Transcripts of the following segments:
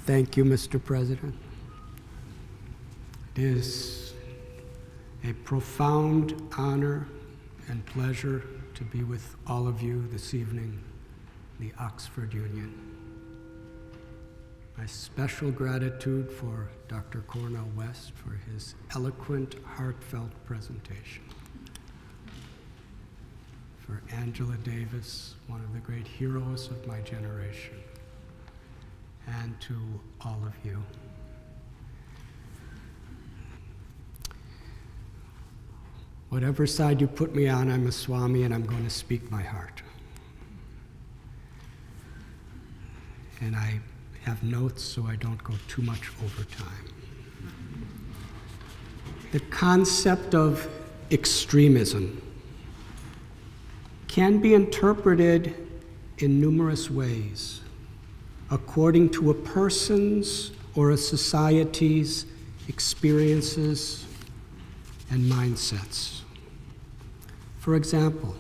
Thank you, Mr. President. It is a profound honor and pleasure to be with all of you this evening, the Oxford Union. My special gratitude for Dr. Cornel West for his eloquent, heartfelt presentation. For Angela Davis, one of the great heroes of my generation, and to all of you. Whatever side you put me on, I'm a Swami and I'm going to speak my heart. And I have notes so I don't go too much over time. The concept of extremism can be interpreted in numerous ways, according to a person's or a society's experiences and mindsets. For example,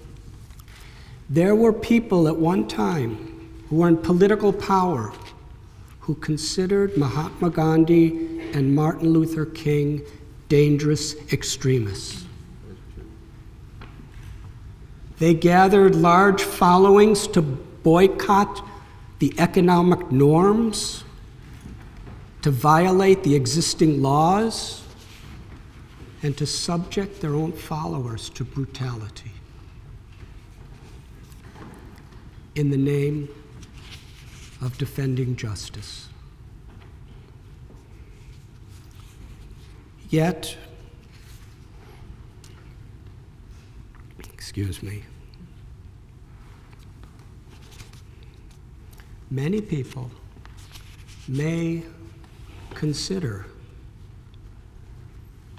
there were people at one time who were in political power who considered Mahatma Gandhi and Martin Luther King dangerous extremists. They gathered large followings to boycott the economic norms, to violate the existing laws, and to subject their own followers to brutality in the name of defending justice. Yet, many people may consider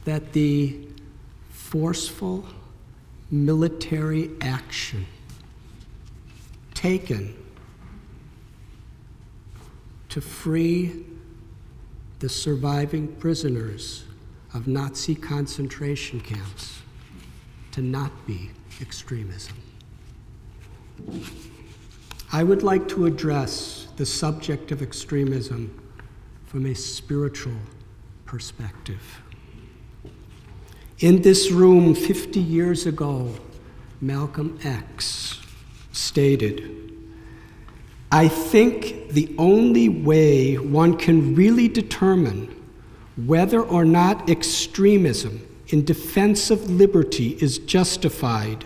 that the forceful military action taken to free the surviving prisoners of Nazi concentration camps to not be extremism. I would like to address the subject of extremism from a spiritual perspective. In this room 50 years ago, Malcolm X stated, "I think the only way one can really determine whether or not extremism in defense of liberty is justified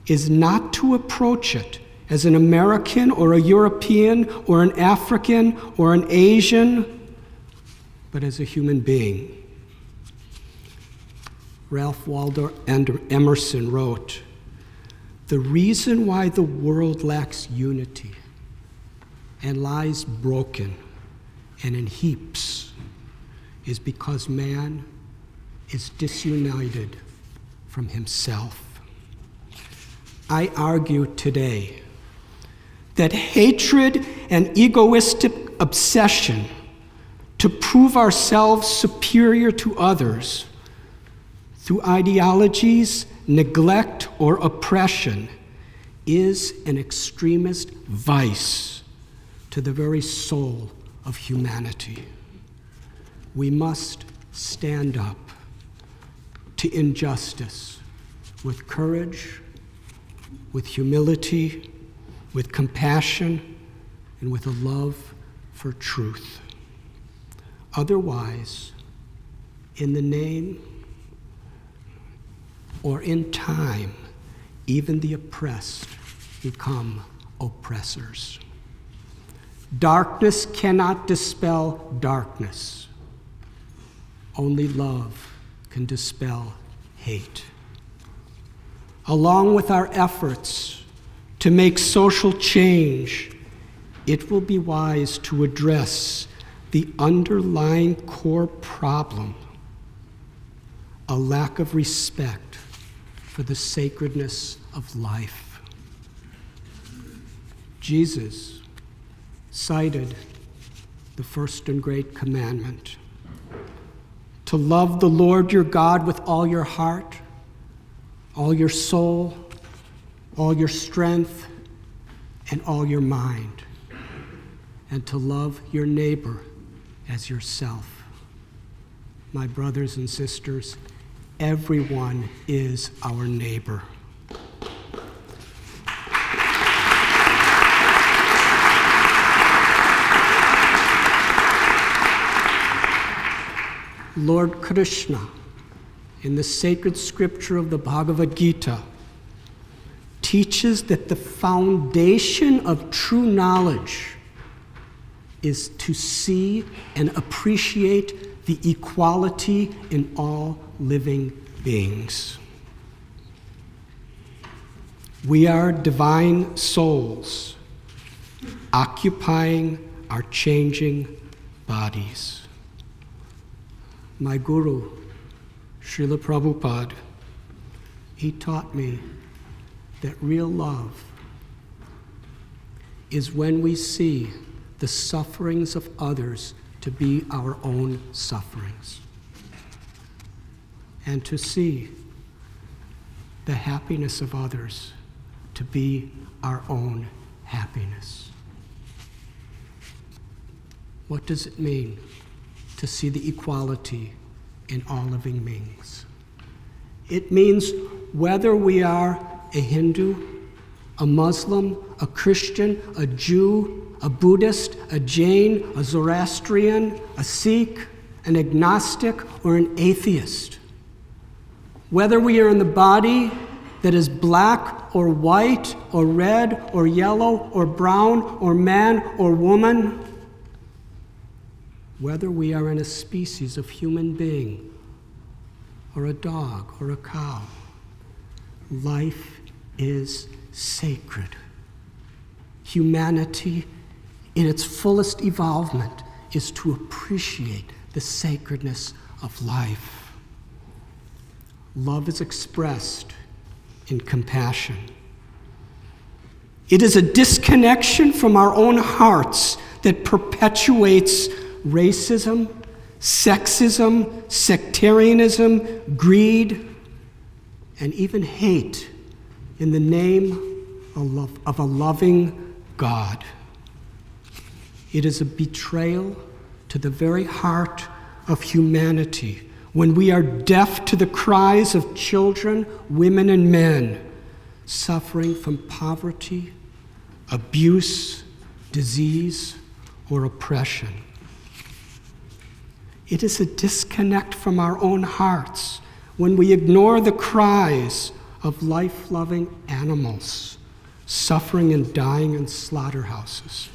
is not to approach it as an American or a European or an African or an Asian, but as a human being." Ralph Waldo Emerson wrote, "The reason why the world lacks unity and lies broken and in heaps is because man is disunited from himself." I argue today that hatred and egoistic obsession to prove ourselves superior to others through ideologies, neglect, or oppression is an extremist vice to the very soul of humanity. We must stand up to injustice with courage, with humility, with compassion, and with a love for truth. Otherwise, in the name or in time, even the oppressed become oppressors. Darkness cannot dispel darkness. Only love can dispel hate. Along with our efforts to make social change, it will be wise to address the underlying core problem, a lack of respect for the sacredness of life. Jesus cited the first and great commandment, to love the Lord your God with all your heart, all your soul, all your strength, and all your mind, and to love your neighbor as yourself. My brothers and sisters, everyone is our neighbor. Lord Krishna, in the sacred scripture of the Bhagavad Gita, teaches that the foundation of true knowledge is to see and appreciate the equality in all living beings. We are divine souls occupying our changing bodies. My guru, Srila Prabhupada, he taught me that real love is when we see the sufferings of others to be our own sufferings, and to see the happiness of others to be our own happiness. What does it mean to see the equality in all living beings? It means whether we are a Hindu, a Muslim, a Christian, a Jew, a Buddhist, a Jain, a Zoroastrian, a Sikh, an agnostic, or an atheist. Whether we are in the body that is black or white or red or yellow or brown or man or woman, whether we are in a species of human being or a dog or a cow, life is sacred. Humanity, in its fullest evolvement, is to appreciate the sacredness of life. Love is expressed in compassion. It is a disconnection from our own hearts that perpetuates racism, sexism, sectarianism, greed, and even hate in the name of a loving God. It is a betrayal to the very heart of humanity when we are deaf to the cries of children, women, and men suffering from poverty, abuse, disease, or oppression. It is a disconnect from our own hearts when we ignore the cries of life-loving animals suffering and dying in slaughterhouses.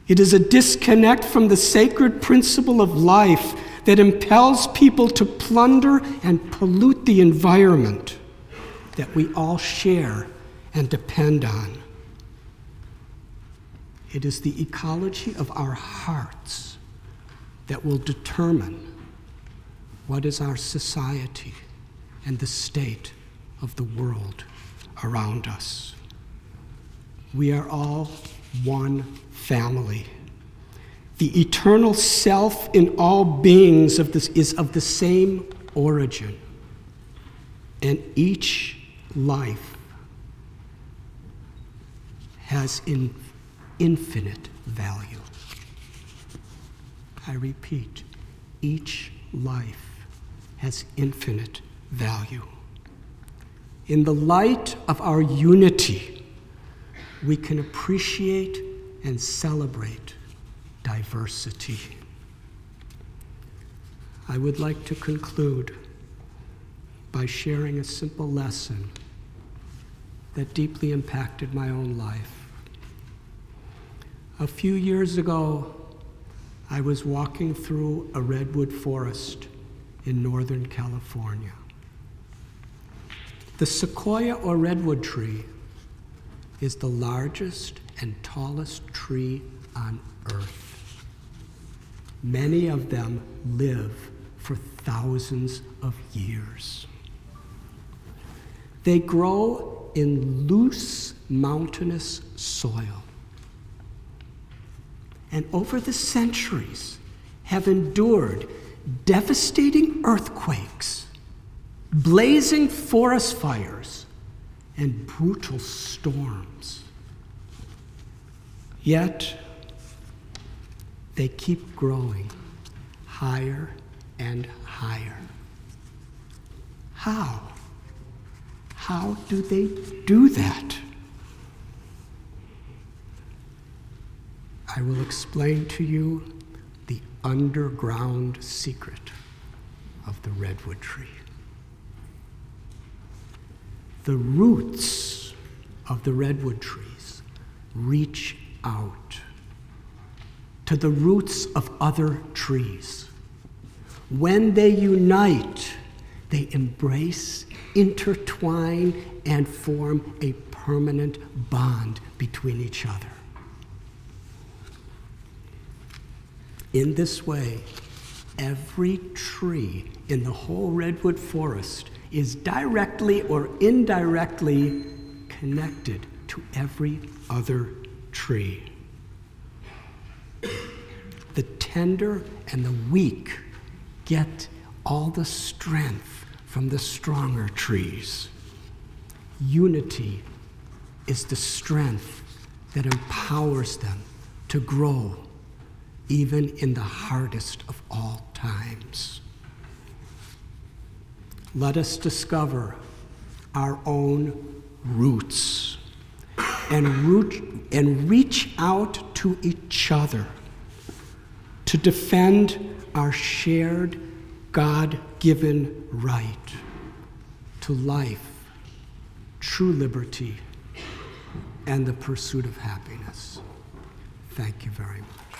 It is a disconnect from the sacred principle of life that impels people to plunder and pollute the environment that we all share and depend on. It is the ecology of our hearts that will determine what is our society and the state of the world around us. We are all one family. The eternal self in all beings is of the same origin, and each life has infinite value. I repeat, each life has infinite value. In the light of our unity, we can appreciate and celebrate diversity. I would like to conclude by sharing a simple lesson that deeply impacted my own life. A few years ago, I was walking through a redwood forest in Northern California. The sequoia or redwood tree is the largest and tallest tree on earth. Many of them live for thousands of years. They grow in loose, mountainous soil, and over the centuries have endured devastating earthquakes, blazing forest fires, and brutal storms. Yet, they keep growing higher and higher. How? How do they do that? I will explain to you the underground secret of the redwood tree. The roots of the redwood trees reach out to the roots of other trees. When they unite, they embrace, intertwine, and form a permanent bond between each other. In this way, every tree in the whole redwood forest is directly or indirectly connected to every other tree. The tender and the weak get all the strength from the stronger trees. Unity is the strength that empowers them to grow, even in the hardest of all times. Let us discover our own roots and reach out to each other to defend our shared God-given right to life, true liberty, and the pursuit of happiness. Thank you very much.